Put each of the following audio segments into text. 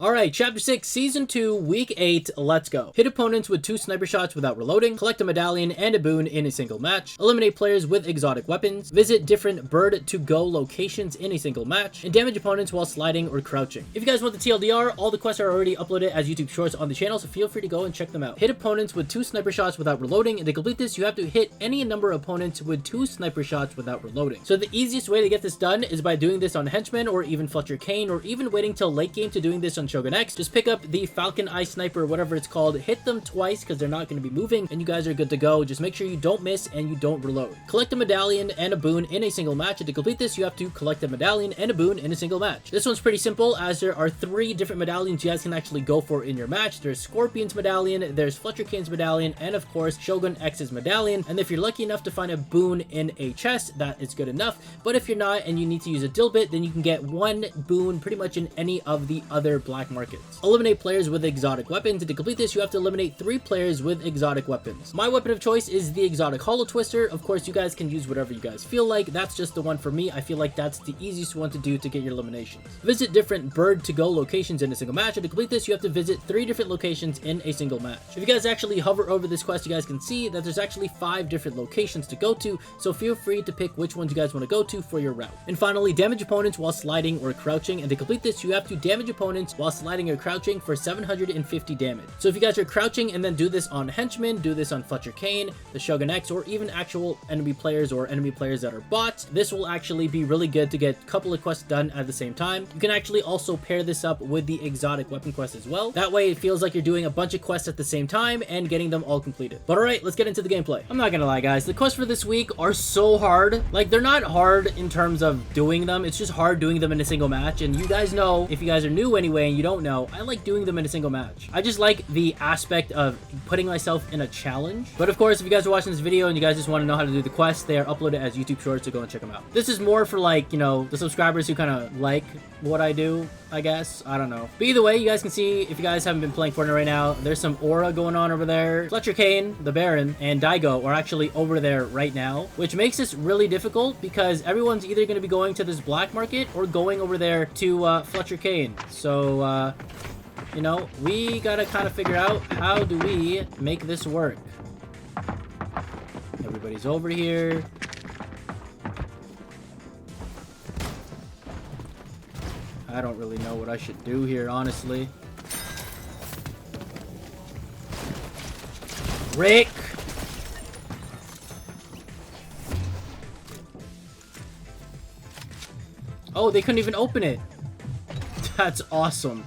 Alright, Chapter 6, Season 2, Week 8, let's go. Hit opponents with 2 sniper shots without reloading, collect a medallion and a boon in a single match, eliminate players with exotic weapons, visit different bird-to-go locations in a single match, and damage opponents while sliding or crouching. If you guys want the TLDR, all the quests are already uploaded as YouTube shorts on the channel, so feel free to go and check them out. Hit opponents with 2 sniper shots without reloading, and to complete this, you have to hit any number of opponents with 2 sniper shots without reloading. So the easiest way to get this done is by doing this on Henchman or even Fletcher Kane, or even waiting till late game to doing this on Shogun X. Just pick up the Falcon Eye Sniper, whatever it's called, hit them twice because they're not going to be moving, and you guys are good to go. Just make sure you don't miss and you don't reload. Collect a medallion and a boon in a single match, and to complete this, you have to collect a medallion and a boon in a single match. This one's pretty simple, as there are 3 different medallions you guys can actually go for in your match. There's Scorpion's medallion, there's Fletcher Kane's medallion, and of course, Shogun X's medallion. And if you're lucky enough to find a boon in a chest, that is good enough. But if you're not and you need to use a dill bit, then you can get 1 boon pretty much in any of the other black markets. Eliminate players with exotic weapons, and to complete this, you have to eliminate 3 players with exotic weapons. My weapon of choice is the exotic hollow twister. Of course, you guys can use whatever you guys feel like. That's just the one for me. I feel like that's the easiest one to do to get your eliminations. Visit different bird-to-go locations in a single match, and to complete this, you have to visit 3 different locations in a single match. If you guys actually hover over this quest, you guys can see that there's actually 5 different locations to go to, so feel free to pick which ones you guys want to go to for your route. And finally, damage opponents while sliding or crouching, and to complete this, you have to damage opponents while sliding or crouching for 750 damage. So if you guys are crouching and then do this on Henchman, do this on Fletcher Kane, the Shogun X, or even actual enemy players or enemy players that are bots, this will actually be really good to get a couple of quests done at the same time. You can actually also pair this up with the exotic weapon quest as well. That way it feels like you're doing a bunch of quests at the same time and getting them all completed. But alright, let's get into the gameplay. I'm not gonna lie, guys, the quests for this week are so hard. Like, they're not hard in terms of doing them, it's just hard doing them in a single match. And you guys know, if you guys are new anyway and you don't know, I like doing them in a single match. I just like the aspect of putting myself in a challenge. But of course, if you guys are watching this video and you guys just want to know how to do the quests, they are uploaded as YouTube shorts, so go and check them out. This is more for, like, you know, the subscribers who kind of like what I do, I guess. I don't know. But either way, you guys can see, if you guys haven't been playing Fortnite right now, there's some aura going on over there. Fletcher Kane, the Baron, and Daigo are actually over there right now, which makes this really difficult because everyone's either going to be going to this black market or going over there to Fletcher Kane. So, you know, we gotta kind of figure out how do we make this work. Everybody's over here. I don't really know what I should do here, honestly. Rick! Oh, they couldn't even open it. That's awesome.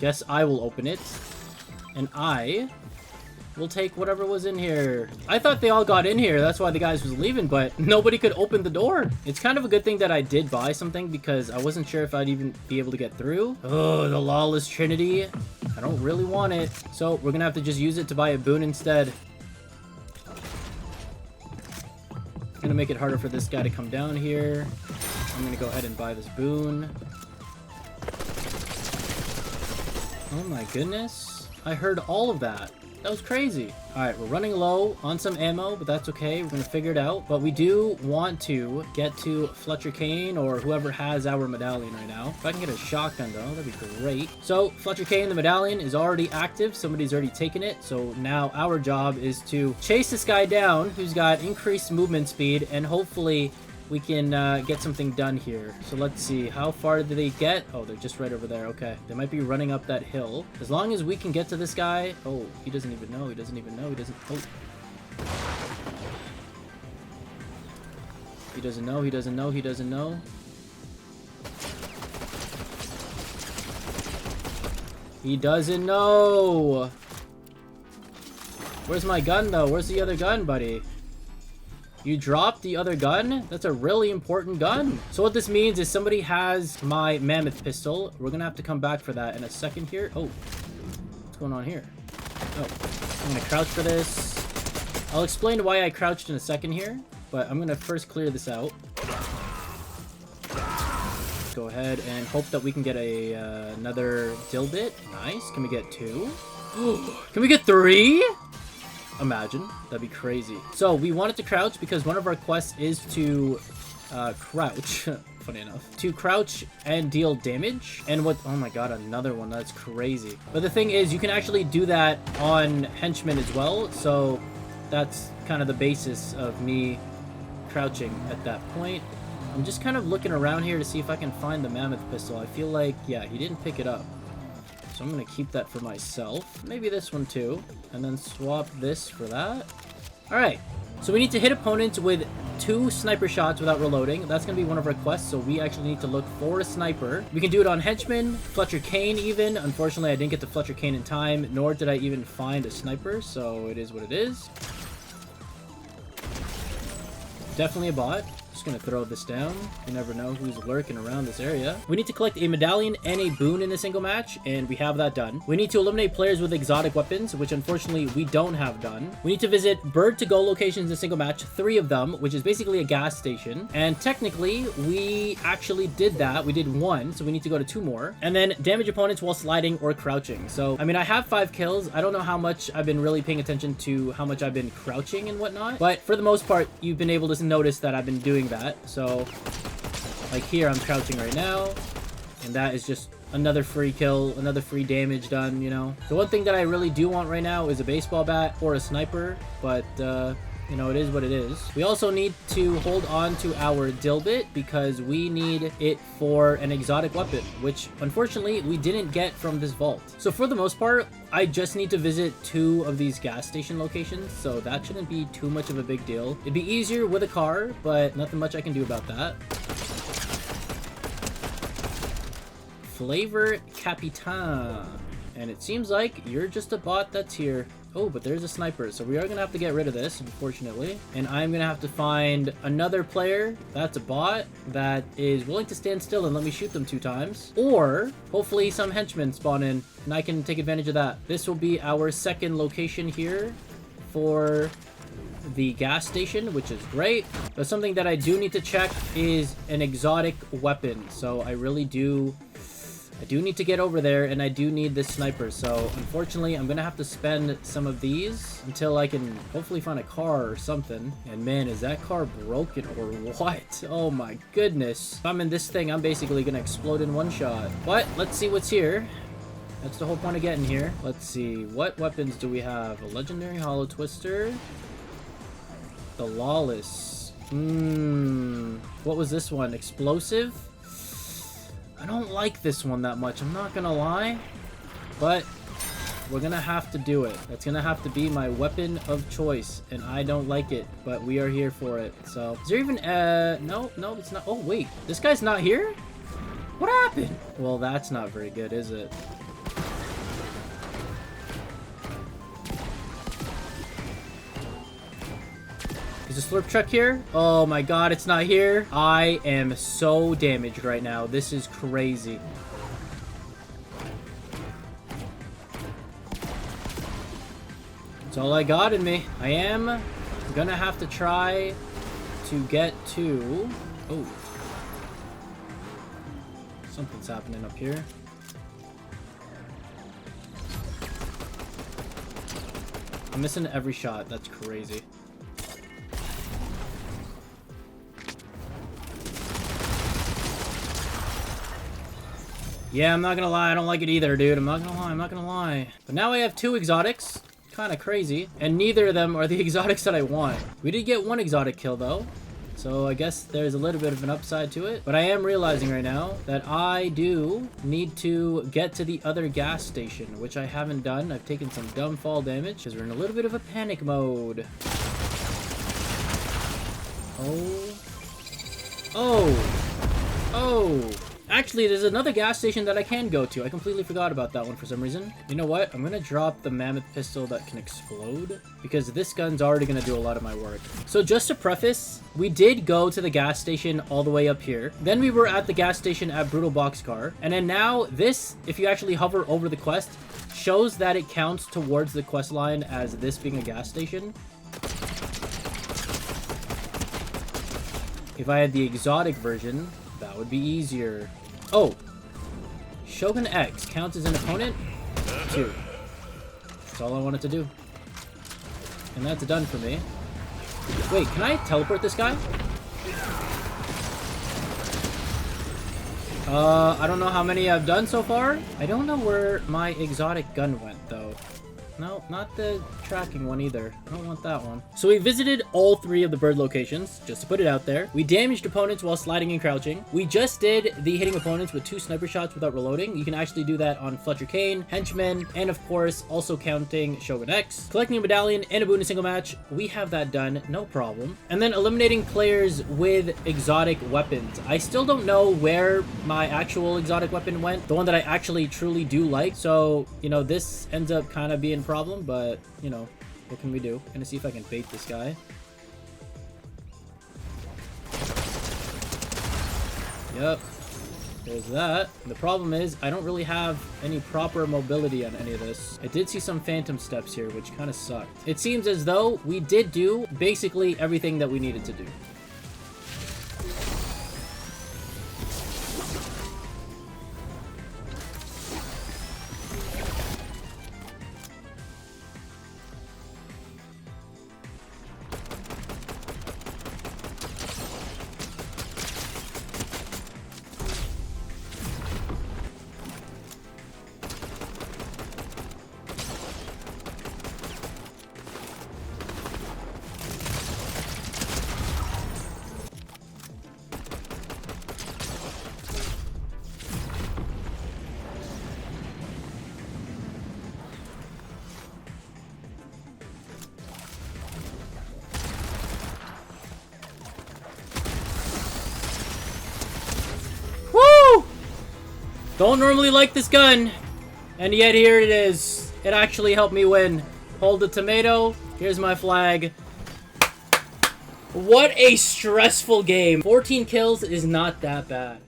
Guess I will open it. And I will take whatever was in here. I thought they all got in here. That's why the guys was leaving, but nobody could open the door. It's kind of a good thing that I did buy something because I wasn't sure if I'd even be able to get through. Oh, the Lawless Trinity. I don't really want it. So we're gonna have to just use it to buy a boon instead. Gonna make it harder for this guy to come down here. I'm gonna go ahead and buy this boon. Oh my goodness. I heard all of that. That was crazy. Alright, we're running low on some ammo, but that's okay. We're gonna figure it out. But we do want to get to Fletcher Kane or whoever has our medallion right now. If I can get a shotgun though, that'd be great. So Fletcher Kane, the medallion, is already active. Somebody's already taken it. So now our job is to chase this guy down who's got increased movement speed, and hopefully we can get something done here. So let's see, how far did they get? Oh, they're just right over there. Okay, they might be running up that hill. As long as we can get to this guy. Oh, he doesn't even know. He doesn't even know. He doesn't. Oh. He doesn't know. He doesn't know. He doesn't know. He doesn't know. Where's my gun though? Where's the other gun, buddy? You dropped the other gun? That's a really important gun. So what this means is somebody has my mammoth pistol. We're gonna have to come back for that in a second here. Oh, what's going on here? Oh, I'm gonna crouch for this. I'll explain why I crouched in a second here, but I'm gonna first clear this out. Go ahead and hope that we can get a another dill bit. Nice. Can we get 2? Can we get 3? Imagine. That'd be crazy. So we wanted to crouch because one of our quests is to crouch funny enough, to crouch and deal damage. And what, oh my god, another one, that's crazy. But the thing is, you can actually do that on henchmen as well, so that's kind of the basis of me crouching at that point. I'm just kind of looking around here to see if I can find the mammoth pistol. I feel like, yeah, he didn't pick it up. So I'm going to keep that for myself. Maybe this one too. And then swap this for that. Alright. So we need to hit opponents with 2 sniper shots without reloading. That's going to be one of our quests, so we actually need to look for a sniper. We can do it on Henchman, Fletcher Kane even. Unfortunately, I didn't get to Fletcher Kane in time, nor did I even find a sniper, so it is what it is. Definitely a bot. Just gonna throw this down. You never know who's lurking around this area. We need to collect a medallion and a boon in a single match, and we have that done. We need to eliminate players with exotic weapons, which unfortunately we don't have done. We need to visit bird to go locations in a single match, 3 of them, which is basically a gas station. And technically, we actually did that. We did 1, so we need to go to 2 more. And then damage opponents while sliding or crouching. So, I mean, I have 5 kills. I don't know how much I've been really paying attention to how much I've been crouching and whatnot, but for the most part, you've been able to notice that I've been doing that. So like here I'm crouching right now, and that is just another free kill, another free damage done, you know. The one thing that I really do want right now is a baseball bat or a sniper, but you know, it is what it is. We also need to hold on to our dilbit because we need it for an exotic weapon, which unfortunately we didn't get from this vault. So for the most part, I just need to visit 2 of these gas station locations, so that shouldn't be too much of a big deal. It'd be easier with a car, but nothing much I can do about that. Flavor Capitan. And it seems like you're just a bot that's here. Oh, but there's a sniper, so we are going to have to get rid of this, unfortunately. And I'm going to have to find another player that's a bot that is willing to stand still and let me shoot them 2 times. Or, hopefully, some henchmen spawn in, and I can take advantage of that. This will be our 2nd location here for the gas station, which is great. But something that I do need to check is an exotic weapon. So I really do... I do need to get over there, and I do need this sniper, so unfortunately I'm gonna have to spend some of these until I can hopefully find a car or something. And man, is that car broken or what? Oh my goodness. If I'm in this thing, I'm basically gonna explode in 1 shot. But let's see what's here. That's the whole point of getting here. Let's see, what weapons do we have? A legendary hollow twister, the lawless. What was this one? Explosive? I don't like this one that much, I'm not gonna lie, but we're gonna have to do it. That's gonna have to be my weapon of choice, and I don't like it, but we are here for it. So, is there even, no, it's not. Oh, wait, this guy's not here? What happened? Well, that's not very good, is it? Is the slurp truck here? Oh my god, it's not here. I am so damaged right now. This is crazy. That's all I got in me. I am gonna have to try to get to... Oh. Something's happening up here. I'm missing every shot. That's crazy. Yeah, I'm not gonna lie, I don't like it either, dude. I'm not gonna lie. But now I have 2 exotics. Kind of crazy. And neither of them are the exotics that I want. We did get 1 exotic kill, though. So I guess there's a little bit of an upside to it. But I am realizing right now that I do need to get to the other gas station, which I haven't done. I've taken some dumb fall damage because we're in a little bit of a panic mode. Oh. Oh. Oh. Actually, there's another gas station that I can go to. I completely forgot about that one for some reason. You know what? I'm going to drop the mammoth pistol that can explode because this gun's already going to do a lot of my work. So just to preface, we did go to the gas station all the way up here. Then we were at the gas station at Brutal Boxcar. And then now this, if you actually hover over the quest, shows that it counts towards the quest line as this being a gas station. If I had the exotic version, that would be easier. Oh, Shogun X counts as an opponent? 2. That's all I wanted to do. And that's done for me. Wait, can I teleport this guy? I don't know how many I've done so far. I don't know where my exotic gun went, though. No, not the tracking one either. I don't want that one. So we visited all 3 of the bird locations, just to put it out there. We damaged opponents while sliding and crouching. We just did the hitting opponents with 2 sniper shots without reloading. You can actually do that on Fletcher Kane, Henchman, and of course, also counting Shogun X. Collecting a medallion and a boon in a single match, we have that done, no problem. And then eliminating players with exotic weapons. I still don't know where my actual exotic weapon went, the one that I actually truly do like. So, you know, this ends up kind of being problem, but you know, what can we do? Gonna see if I can bait this guy. Yep, there's that. The problem is I don't really have any proper mobility on any of this. I did see some phantom steps here, which kind of sucked. It seems as though we did do basically everything that we needed to do. Don't normally like this gun, and yet here it is. It actually helped me win. Hold the tomato. Here's my flag. What a stressful game. 14 kills is not that bad.